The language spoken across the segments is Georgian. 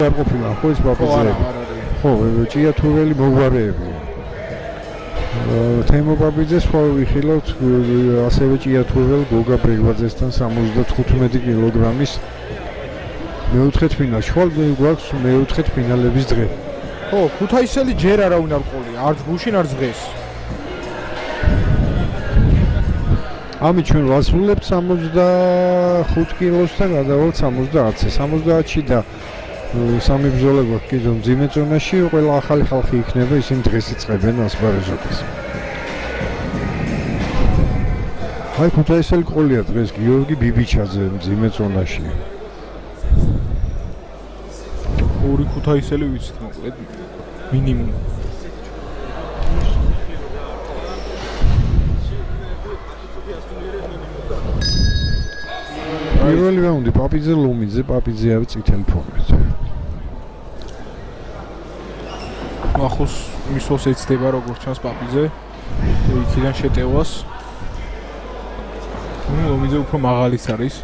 არ ყოფილა ხო ეს პაპიძეები? ხო, ჭიათურელი მოგვარეებია. თემო პაპიძეს ხო ვიხილავთ ასევე ჭიათურელ გოგა ბრეგვაძესთან 75 კილოგრამის მეოთხედ ფინალში. ხო გვაქვს მეოთხედ ფინალების დღე. ხო, ქუთაისელი ჯერ არავინ არ ყოლია, არც გუშინ, არც დღეს. ამით ჩვენ ვასრულებთ 65 კილოს და გადავალთ 70-ზე. 70-ში და სამი ბრძოლა გვაქვს კიდევ მძიმე ზონაში, ყველა ახალი ხალხი იქნება, ისინი დღეს იწყებენ ასპარეზობას. აი ქუთაისელი ყოლია დღეს გიორგი ბიბიჩაძე მძიმე ზონაში. ორი ქუთაისელი ვიცით მოკლედ მინიმუმ. პირველი რაუნდი პაპიძე ლომიძე, პაპიძე არის წითელი ფორმით. ახოს მისვას ეცდება როგორც ჩანს პაპიძე იქიდან შეტევას. ლომიძე უფრო მაღალიც არის.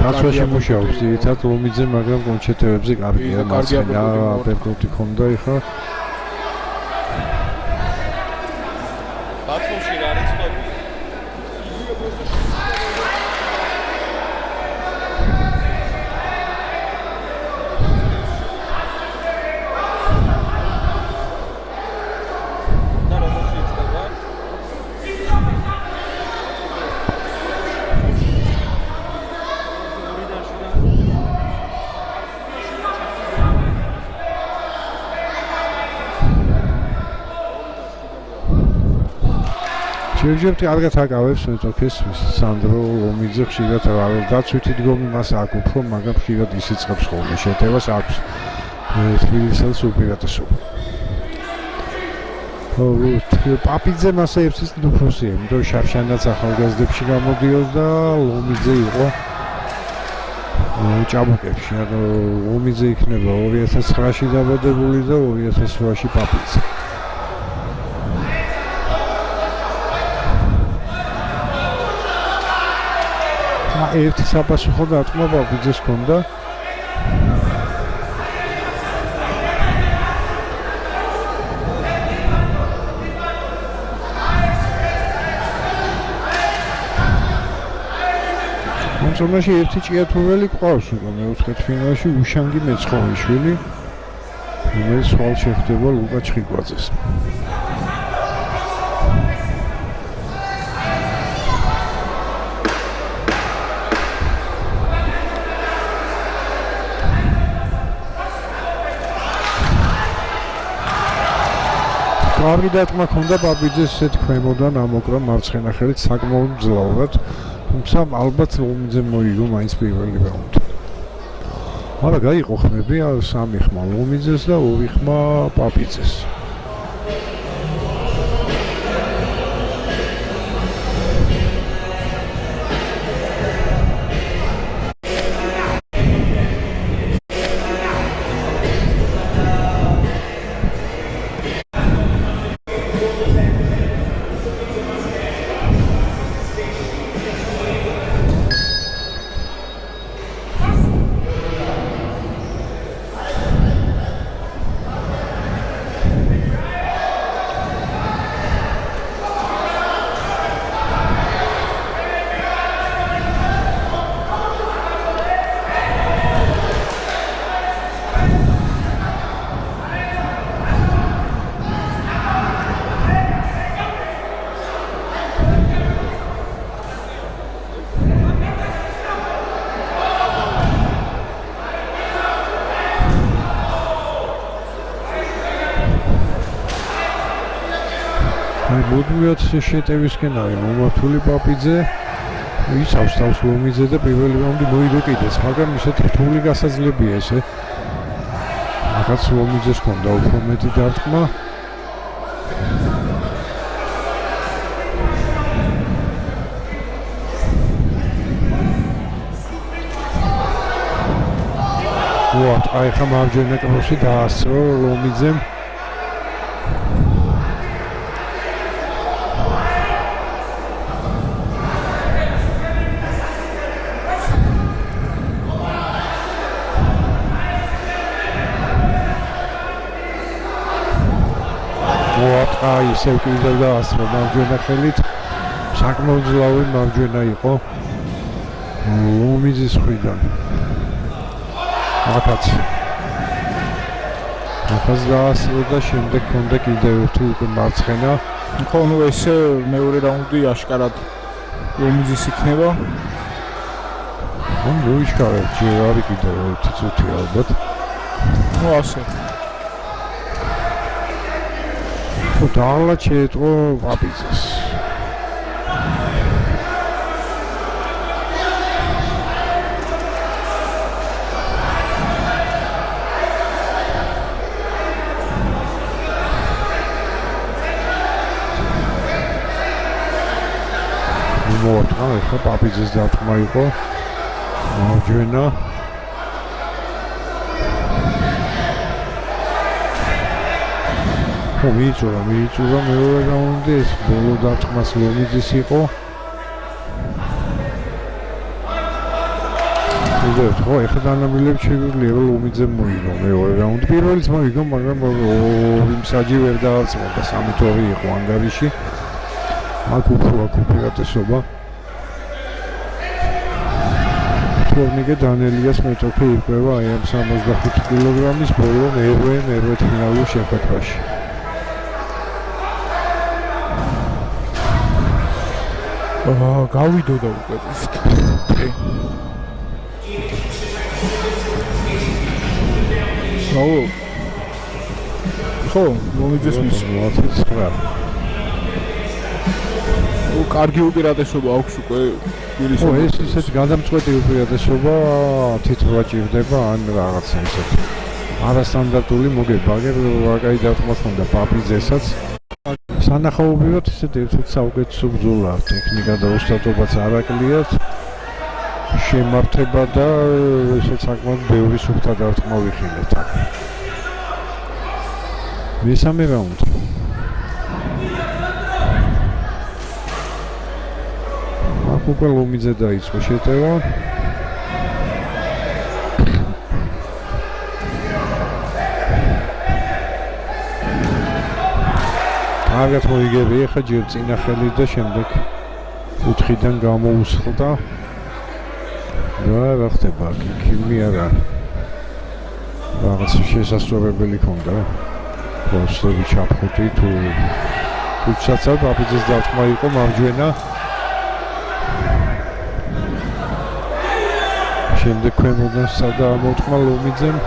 რაცვაში მუშაობს ძირითადად ლომიძე, მაგრამ კონჩეტევებზე კარგია, მარცხენა აპერკოტი ხონდა ეხა. ბათუმში რა რიცხვები? და რომელში იწყება? ჯერჯერობით კარგად აკავებს მეტოქეს სანდრო ლომიძე ხშირად დაცვითი დგომი მას აქვს უფრო, მაგრამ ხშირად ისიწყებს ხოლმე შეტევას აქვს თბილისელს უპირატესობა. პაპიძე მასა ერთის უფროსია, იმიტომ შარშანაც ახალგაზრდებში გამოდიოდა, ლომიძე იყო ჭაბუკებში. ანუ ლომიძე იქნება 2009-ში დაბადებული და 2008-ში პაპიძე. ერთი საპასუხო დარტყმა პაპიძეს ჰქონდა. მომწონაში ერთი ჭიათურელი ყავს უკვე მეოთხედ ფინალში უშანგი მეცხოვიშვილი, რომელიც ხვალ შეხვდება ლუკა ჩხიკვაძეს. კარგი დარტყმა ჰქონდა პაპიძეს ესეთ ქვემოდან ამოკრა მარცხენა ხელით საკმაოდ მძლავრად, თუმცა ალბათ ლომიძე მოიგო მაინც პირველი რაუნდი. მაგრამ გაიყო ხმები, 3 ხმა ლომიძეს და 2 ხმა პაპიძეს. აი მუდმივად შეტევისკენ არის მომართული პაპიძე. იცავს თავს ლომიძე და პირველი რაუნდი მოიგო კიდეც, მაგრამ ისეთი რთული გასაძლებია ესე. რაღაც ლომიძეს ჰქონდა უფრო მეტი დარტყმა. ვათ, აი ხა მარჯვენა კროსი დაასწრო ლომიძემ. აი ისევ კიდევ დაასწრო მარჯვენა ხელით. საკმაოდ ძლავი მარჯვენა იყო ლომიძის მხრიდან. აკაც დაასწრო და შემდეგ კონდა კიდევ ერთი უკვე მარცხენა. ხო, ნუ ეს მეორე რაუნდი აშკარად ლომიძის იქნება. ან მოიჩქარებ ჯერ არის კიდევ ერთი წუთი ალბათ. ნუ ასე. დაალად შეეწყო პაპიძეს. მოარტყა, ხა პაპიძეს დარტყმა იყო. მარჯვენა მიიწურა მეორე რაუნდი ეს ბოლო დარტყმას ლომიძის იყო. ხო, ეხლა დანამილებს შეგვიძლია რომ ლომიძემ მოიგო მეორე რაუნდი. პირველიც მოიგო, მაგრამ ორი მსაჯი ვერ დაარწმუნდა, 3-2 იყო ანგარიში. აქ უფრო უპირატესობა. თორნიკე დანელიას მეტოქი ირკვევა აი ამ 65 კილოგრამის ბოლო მერვე ფინალურ შეხვედრაში. გავიდო და უკვე წესით. ხო, ლომიძეს მის 29. კარგი უპირატესობა აქვს უკვე ხო, ეს ისეთ გადამწყვეტი უპირატესობა თითქოს ჭირდება ან რაღაცა ისეთ არასტანდარტული მოგებაგერ ვაკაი დარტყმა ჰქონდა პაპიძესაც. სანახაობრივად ისეთ ერთ-ერთი საუკეთესო ბრძოლა ტექნიკა და ოსტატობაც არ აკლიათ. შემართება და ესეც საკმაოდ ბევრი სუფთა დარტყმა ვიხილეთ. მესამე რაუნდი. აქ უკვე ლომიძე დაიწყო შეტევა. კარგად მოიგები, ახლა ჯერ წინა ხელი და შემდეგ კუთხიდან გამოუსხლდა. რა ხდება? ქიმი არა. რაღაც შესასწორებელი ქონდა. პროსტები ჩაფხუტი თუ თუცაცა პაპიძეს დარტყმა იყო მარჯვენა. შემდეგ ქვემოდან სადაა მოტყმა ლომიძემ.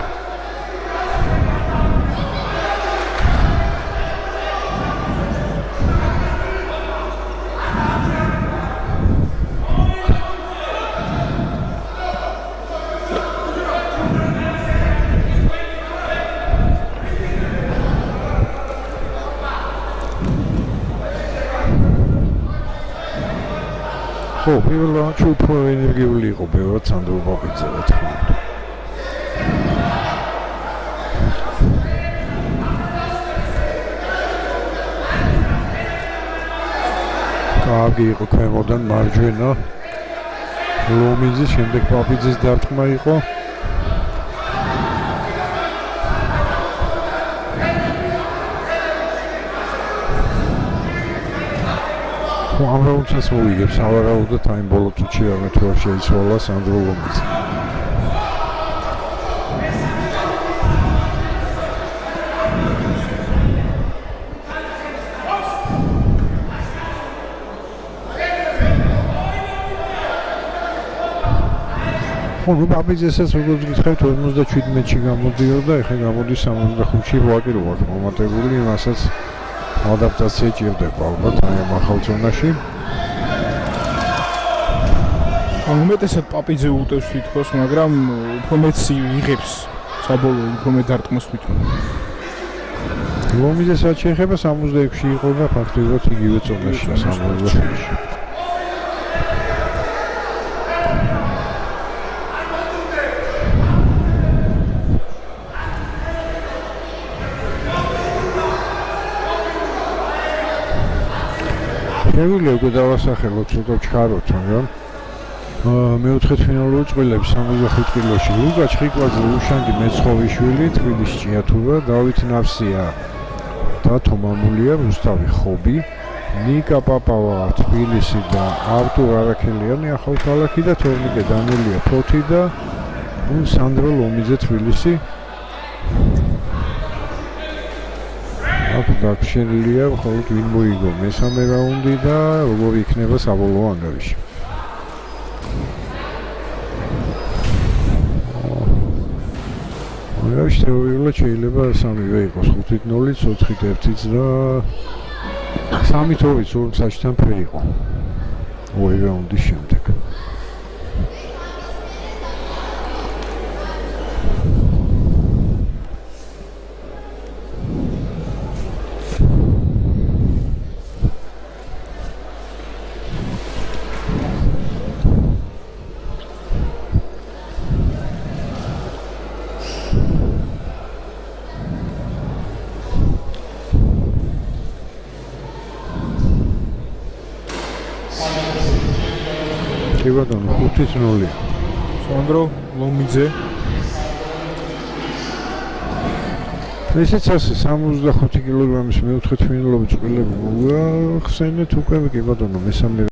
ხო, პირველ რაუნდში უფრო ენერგიული იყო ბევრად სანდრო პაპიძე რა თქმა უნდა. კარგი იყო ქვემოდან მარჯვენა ლომიძე, შემდეგ პაპიძეს დარტყმა იყო. ამ რაუნდსაც მოვიგებს ავარაუდოთ აი ბოლო წუთში რამე თუ არ შეიცვალა სანდრო ლომიძე. ხო, პაპიძესაც როგორც გითხარით 57-ში გამოდიოდა, ეხლა გამოდის 65-ში ვაკი რო აქვს მომატებული, მასაც ადაპტაცია ჭირდება ალბათ აი ამ ახალ ზონაში. უმეტესად პაპიძე უტევს თვითონ, მაგრამ უფრო მეც იღებს საბოლოო უფრო მეტ დარტყმას თვითონ. ლომიძეს რაც შეეხება 66-ში იყო და ფაქტობრივად იგივე ზონაშია 67-ში. შეგვიძლია უკვე დავასახელოთ ცოტა ჩქაროთ, მაგრამ მეოთხე ფინალური წყვილები 65 კილოში ლუკა ჩხიკვაძე, უშანგი მეცხოვიშვილი, თბილისში ჭიათურა, დავით ნავსია და თომამულია, რუსთავი ხობი, ნიკა პაპავა თბილისი და არტურ არაქელიანი ახალქალაქი და თორნიკე დანელია ფოთი და სანდრო ლომიძე თბილისი. აქ დაგშენილია მხოლოდ ვინ მოიგო მესამე რაუნდი და როგორ იქნება საბოლოო ანგარიში. ანგარიში თეორიულად შეიძლება სამივე იყოს 5-0-იც, 4-1-იც და 3-2-იც ორ საჭთან ფერ იყო. ორი რაუნდის შემდეგ. კი ბატონო 5-0. სანდრო ლომიძე ესეც ასე 65 კილოგრამის მეოთხე თვინილობის წყვილები მოგვახსენეთ უკვე კი ბატონო მესამე